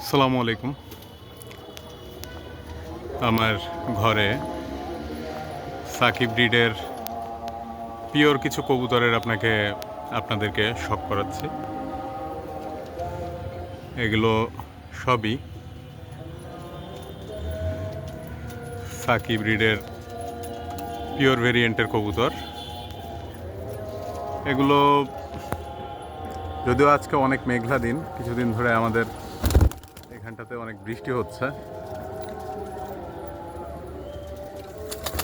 আসসালামু আলাইকুম। আমার ঘরে সাকিব ব্রিডের পিওর কিছু কবুতরের আপনাদেরকে শখ করাচ্ছি। এগুলো সবই সাকিব ব্রিডের পিওর ভেরিয়েন্টের কবুতর। এগুলো যদিও আজকে অনেক মেঘলা দিন, কিছুদিন ধরে আমাদের এখানটাতে অনেক বৃষ্টি হচ্ছে,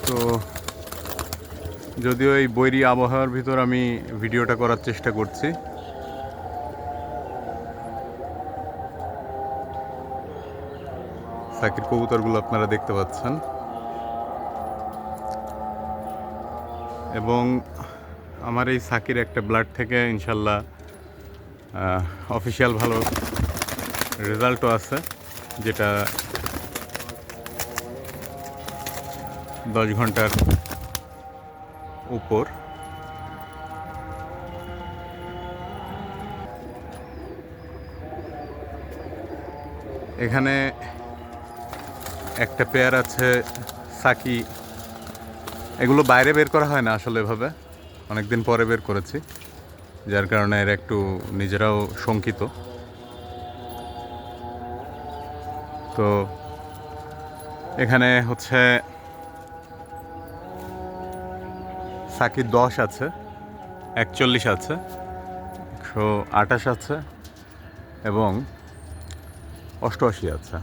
তো যদিও এই বৈরী আবহাওয়ার ভিতর আমি ভিডিওটা করার চেষ্টা করছি। সাকির কবুতরগুলো আপনারা দেখতে পাচ্ছেন, এবং আমার এই সাকির একটা ব্লাড থেকে ইনশাল্লাহ অফিসিয়াল ভালো রেজাল্টও আছে, যেটা 10 ঘন্টার উপর। এখানে একটা পেয়ার আছে সাকি, এগুলো বাইরে বের করা হয় না আসলে, এভাবে অনেকদিন পরে বের করেছি, যার কারণে এরা একটু নিজেরাও শঙ্কিত। তো এখানে হচ্ছে সাকি 10 আছে, 41 আছে, 128 আছে এবং 88 আছে।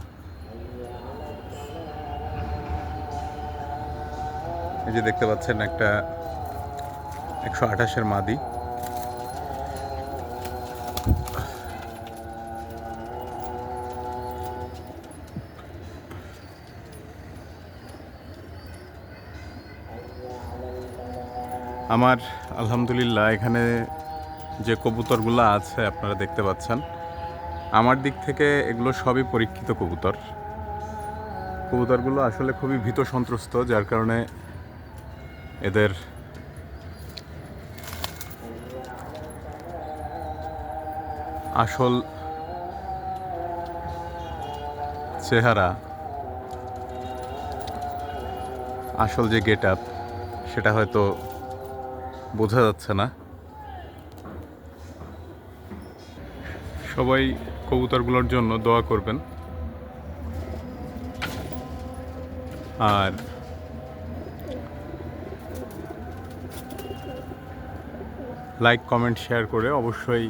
এই যে দেখতে পাচ্ছেন একটা 128-এর মাদি। আমার আলহামদুলিল্লাহ এখানে যে কবুতরগুলো আছে আপনারা দেখতে পাচ্ছেন, আমার দিক থেকে এগুলো সবই পরীক্ষিত কবুতর। কবুতরগুলো আসলে খুবই ভীত সন্ত্রস্ত, যার কারণে এদের আসল চেহারা, আসল যে গেট আপ, সেটা হয়তো বোঝা যাচ্ছে না। সবাই কবুতরগুলোর জন্য দোয়া করবেন, আর লাইক কমেন্ট শেয়ার করে অবশ্যই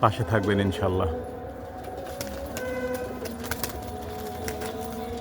পাশে থাকবেন ইনশাল্লাহ।